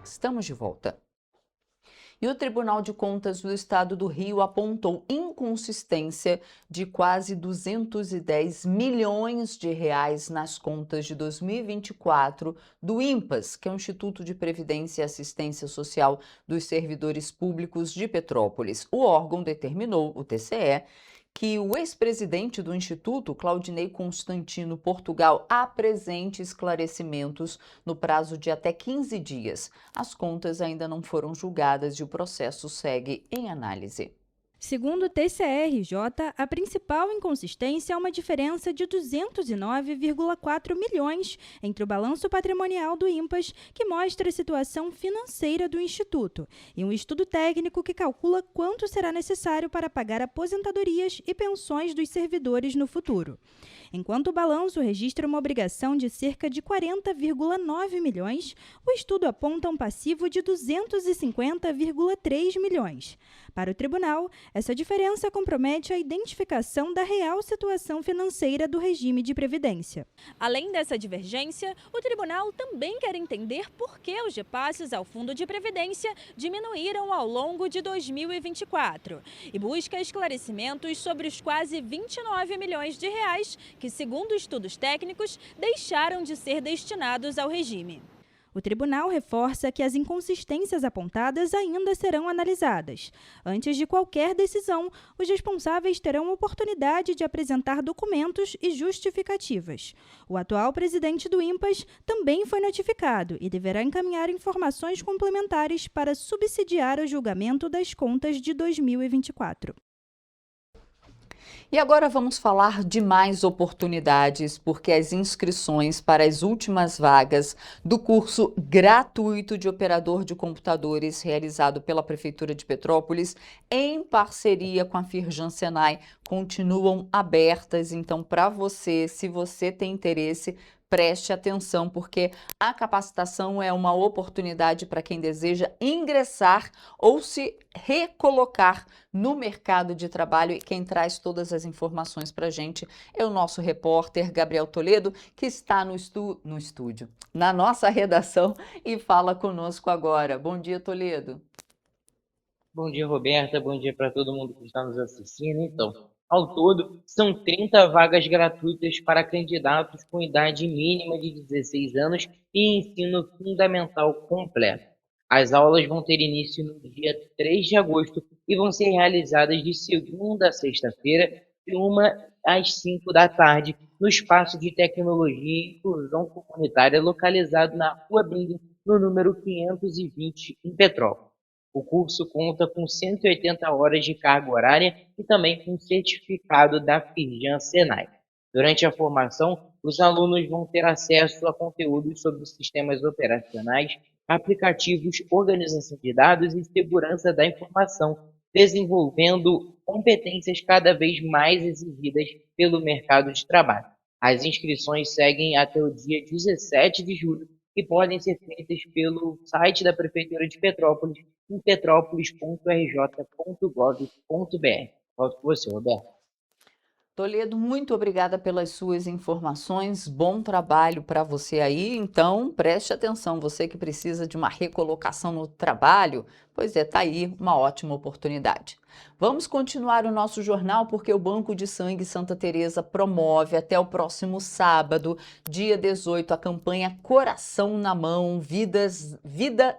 Speaker 2: Estamos de volta. E o Tribunal de Contas do Estado do Rio apontou inconsistência de quase 210 milhões de reais nas contas de 2024 do INPAS, que é o Instituto de Previdência e Assistência Social dos Servidores Públicos de Petrópolis. O órgão determinou, o TCE, que o ex-presidente do Instituto, Claudinei Constantino Portugal, apresente esclarecimentos no prazo de até 15 dias. As contas ainda não foram julgadas e o processo segue em análise.
Speaker 14: Segundo o TCE-RJ, a principal inconsistência é uma diferença de 209,4 milhões entre o balanço patrimonial do INPAS, que mostra a situação financeira do Instituto, e um estudo técnico que calcula quanto será necessário para pagar aposentadorias e pensões dos servidores no futuro. Enquanto o balanço registra uma obrigação de cerca de 40,9 milhões, o estudo aponta um passivo de 250,3 milhões. Para o tribunal, essa diferença compromete a identificação da real situação financeira do regime de previdência.
Speaker 15: Além dessa divergência, o tribunal também quer entender por que os repasses ao Fundo de Previdência diminuíram ao longo de 2024 e busca esclarecimentos sobre os quase 29 milhões de reais que, segundo estudos técnicos, deixaram de ser destinados ao regime.
Speaker 14: O tribunal reforça que as inconsistências apontadas ainda serão analisadas. Antes de qualquer decisão, os responsáveis terão oportunidade de apresentar documentos e justificativas. O atual presidente do INPAS também foi notificado e deverá encaminhar informações complementares para subsidiar o julgamento das contas de 2024.
Speaker 2: E agora vamos falar de mais oportunidades, porque as inscrições para as últimas vagas do curso gratuito de operador de computadores realizado pela Prefeitura de Petrópolis, em parceria com a Firjan Senai, continuam abertas. Então, para você, se você tem interesse, preste atenção, porque a capacitação é uma oportunidade para quem deseja ingressar ou se recolocar no mercado de trabalho. E quem traz todas as informações para a gente é o nosso repórter Gabriel Toledo, que está no estúdio, na nossa redação, e fala conosco agora. Bom dia, Toledo.
Speaker 16: Bom dia, Roberta. Bom dia para todo mundo que está nos assistindo. Então, ao todo, são 30 vagas gratuitas para candidatos com idade mínima de 16 anos e ensino fundamental completo. As aulas vão ter início no dia 3 de agosto e vão ser realizadas de segunda a sexta-feira, de 1 às 5 da tarde, no Espaço de Tecnologia e Inclusão Comunitária, localizado na Rua Bing, no número 520, em Petrópolis. O curso conta com 180 horas de carga horária e também com certificado da Firjan-Senai. Durante a formação, os alunos vão ter acesso a conteúdos sobre sistemas operacionais, aplicativos, organização de dados e segurança da informação, desenvolvendo competências cada vez mais exigidas pelo mercado de trabalho. As inscrições seguem até o dia 17 de julho e podem ser feitas pelo site da Prefeitura de Petrópolis, em petrópolis.rj.gov.br. Volto com você, Roberto.
Speaker 2: Toledo, muito obrigada pelas suas informações, bom trabalho para você aí, então preste atenção, você que precisa de uma recolocação no trabalho, pois é, tá aí uma ótima oportunidade. Vamos continuar o nosso jornal porque o Banco de Sangue Santa Teresa promove até o próximo sábado, dia 18, a campanha Coração na Mão, Vida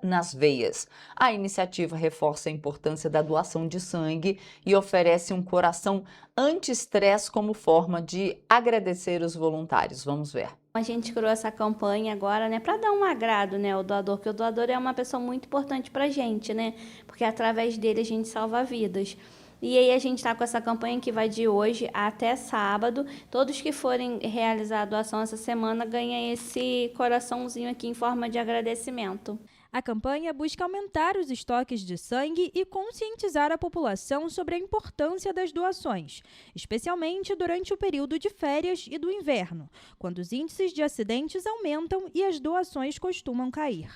Speaker 2: nas Veias. A iniciativa reforça a importância da doação de sangue e oferece um coração anti-estresse como forma de agradecer os voluntários. Vamos ver.
Speaker 17: A gente criou essa campanha agora, né, para dar um agrado, né, ao doador, porque o doador é uma pessoa muito importante pra gente, né, porque através dele a gente salva vidas. E aí a gente está com essa campanha que vai de hoje até sábado. Todos que forem realizar a doação essa semana ganham esse coraçãozinho aqui em forma de agradecimento.
Speaker 14: A campanha busca aumentar os estoques de sangue e conscientizar a população sobre a importância das doações, especialmente durante o período de férias e do inverno, quando os índices de acidentes aumentam e as doações costumam cair.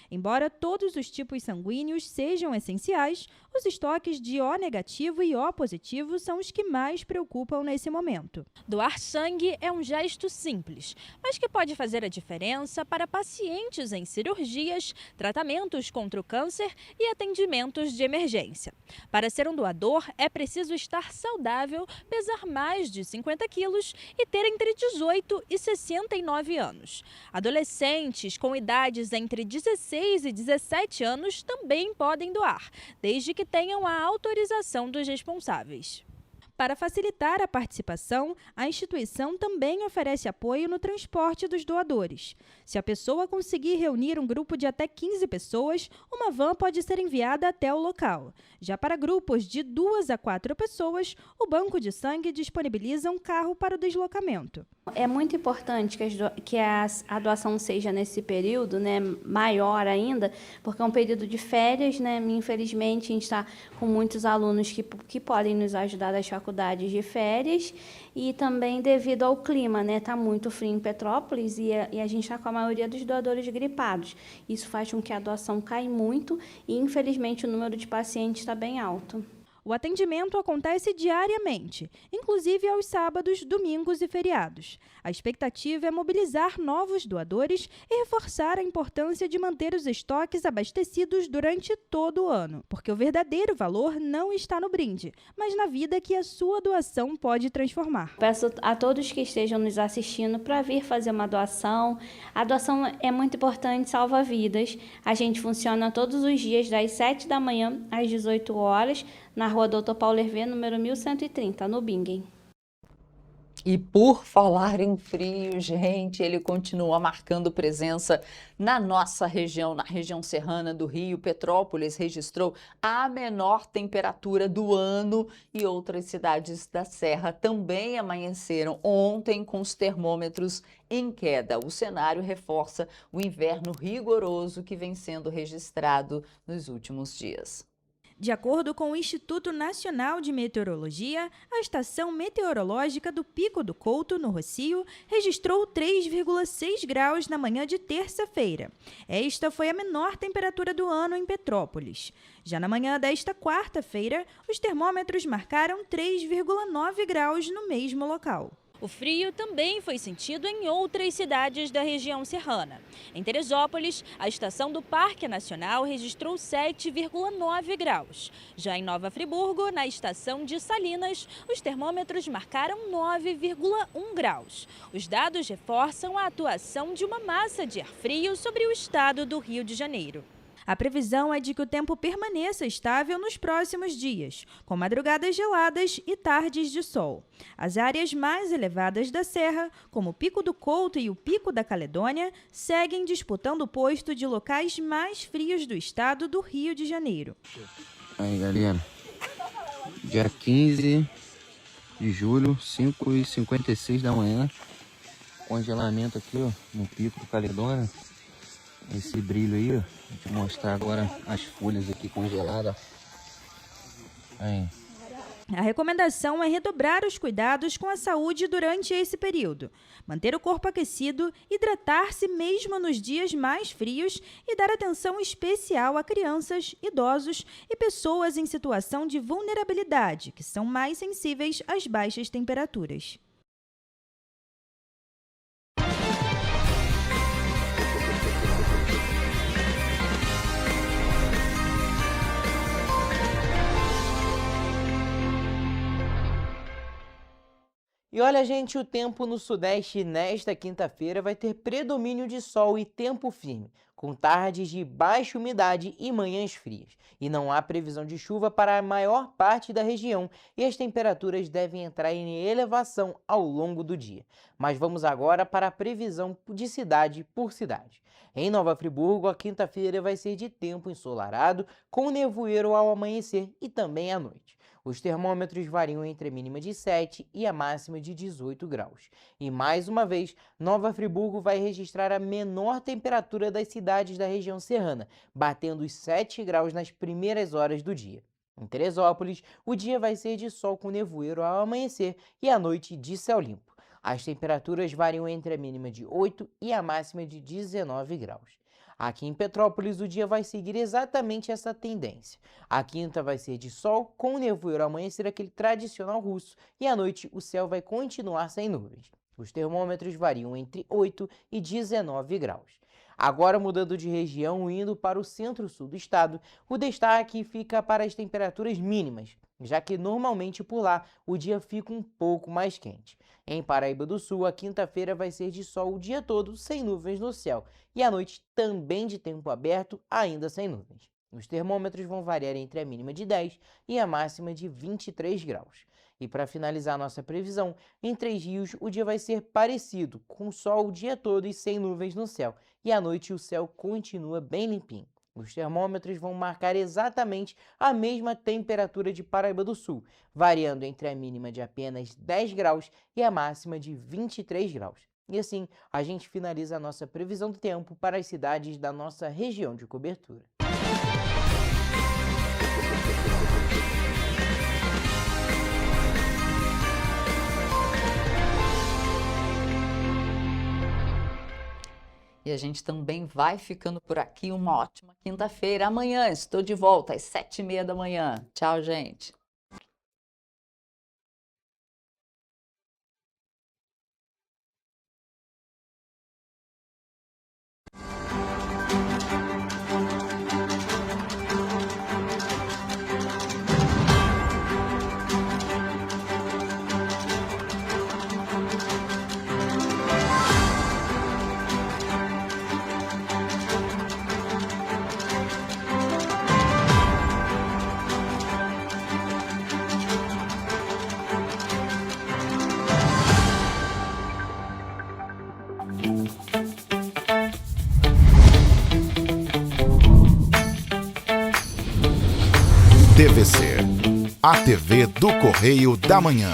Speaker 14: Embora todos os tipos sanguíneos sejam essenciais, os estoques de O negativo e O positivo são os que mais preocupam nesse momento.
Speaker 15: Doar sangue é um gesto simples, mas que pode fazer a diferença para pacientes em cirurgias, tratamentos contra o câncer e atendimentos de emergência. Para ser um doador, é preciso estar saudável, pesar mais de 50 quilos e ter entre 18 e 69 anos. Adolescentes com idades entre 16 e 17 anos também podem doar, desde que tenham a autorização dos responsáveis.
Speaker 14: Para facilitar a participação, a instituição também oferece apoio no transporte dos doadores. Se a pessoa conseguir reunir um grupo de até 15 pessoas, uma van pode ser enviada até o local. Já para grupos de 2 a 4 pessoas, o Banco de Sangue disponibiliza um carro para o deslocamento.
Speaker 17: É muito importante que a doação seja nesse período, né, maior ainda, porque é um período de férias, né? Infelizmente, a gente está com muitos alunos que podem nos ajudar das faculdades de férias e também devido ao clima, né? Tá muito frio em Petrópolis e a gente está com a maioria dos doadores gripados. Isso faz com que a doação caia muito e, infelizmente, o número de pacientes está bem alto.
Speaker 14: O atendimento acontece diariamente, inclusive aos sábados, domingos e feriados. A expectativa é mobilizar novos doadores e reforçar a importância de manter os estoques abastecidos durante todo o ano, porque o verdadeiro valor não está no brinde, mas na vida que a sua doação pode transformar.
Speaker 17: Peço a todos que estejam nos assistindo para vir fazer uma doação. A doação é muito importante, salva vidas. A gente funciona todos os dias das 7 da manhã às 18 horas, na Rua Doutor Paulo Hervé, número 1130, no Bingen.
Speaker 2: E por falar em frio, gente, ele continua marcando presença na nossa região, na região serrana do Rio. Petrópolis registrou a menor temperatura do ano e outras cidades da Serra também amanheceram ontem com os termômetros em queda. O cenário reforça o inverno rigoroso que vem sendo registrado nos últimos dias.
Speaker 14: De acordo com o Instituto Nacional de Meteorologia, a estação meteorológica do Pico do Couto, no Rocio, registrou 3,6 graus na manhã de terça-feira. Esta foi a menor temperatura do ano em Petrópolis. Já na manhã desta quarta-feira, os termômetros marcaram 3,9 graus no mesmo local.
Speaker 15: O frio também foi sentido em outras cidades da região serrana. Em Teresópolis, a estação do Parque Nacional registrou 7,9 graus. Já em Nova Friburgo, na estação de Salinas, os termômetros marcaram 9,1 graus. Os dados reforçam a atuação de uma massa de ar frio sobre o estado do Rio de Janeiro.
Speaker 14: A previsão é de que o tempo permaneça estável nos próximos dias, com madrugadas geladas e tardes de sol. As áreas mais elevadas da Serra, como o Pico do Couto e o Pico da Caledônia, seguem disputando o posto de locais mais frios do estado do Rio de Janeiro.
Speaker 18: Aí, galera, dia 15 de julho, 5h56 da manhã, congelamento aqui, ó, no Pico do Caledônia. Esse brilho aí, ó, vou te mostrar agora as folhas aqui congeladas. Aí.
Speaker 14: A recomendação é redobrar os cuidados com a saúde durante esse período, manter o corpo aquecido, hidratar-se mesmo nos dias mais frios e dar atenção especial a crianças, idosos e pessoas em situação de vulnerabilidade, que são mais sensíveis às baixas temperaturas.
Speaker 19: E olha, gente, o tempo no Sudeste nesta quinta-feira vai ter predomínio de sol e tempo firme, com tardes de baixa umidade e manhãs frias. E não há previsão de chuva para a maior parte da região e as temperaturas devem entrar em elevação ao longo do dia. Mas vamos agora para a previsão de cidade por cidade. Em Nova Friburgo, a quinta-feira vai ser de tempo ensolarado, com nevoeiro ao amanhecer e também à noite. Os termômetros variam entre a mínima de 7 e a máxima de 18 graus. E mais uma vez, Nova Friburgo vai registrar a menor temperatura das cidades da região serrana, batendo os 7 graus nas primeiras horas do dia. Em Teresópolis, o dia vai ser de sol com nevoeiro ao amanhecer e à noite de céu limpo. As temperaturas variam entre a mínima de 8 e a máxima de 19 graus. Aqui em Petrópolis, o dia vai seguir exatamente essa tendência. A quinta vai ser de sol, com nevoeiro ao amanhecer, aquele tradicional russo, e à noite o céu vai continuar sem nuvens. Os termômetros variam entre 8 e 19 graus. Agora, mudando de região, indo para o centro-sul do estado, o destaque fica para as temperaturas mínimas, já que normalmente por lá o dia fica um pouco mais quente. Em Paraíba do Sul, a quinta-feira vai ser de sol o dia todo, sem nuvens no céu, e à noite também de tempo aberto, ainda sem nuvens. Os termômetros vão variar entre a mínima de 10 e a máxima de 23 graus. E para finalizar nossa previsão, em Três Rios o dia vai ser parecido, com sol o dia todo e sem nuvens no céu, e à noite o céu continua bem limpinho. Os termômetros vão marcar exatamente a mesma temperatura de Paraíba do Sul, variando entre a mínima de apenas 10 graus e a máxima de 23 graus. E assim, a gente finaliza a nossa previsão do tempo para as cidades da nossa região de cobertura.
Speaker 2: E a gente também vai ficando por aqui. Uma ótima quinta-feira. Amanhã estou de volta às 7h30 da manhã. Tchau, gente.
Speaker 1: TVC, a TV do Correio da Manhã.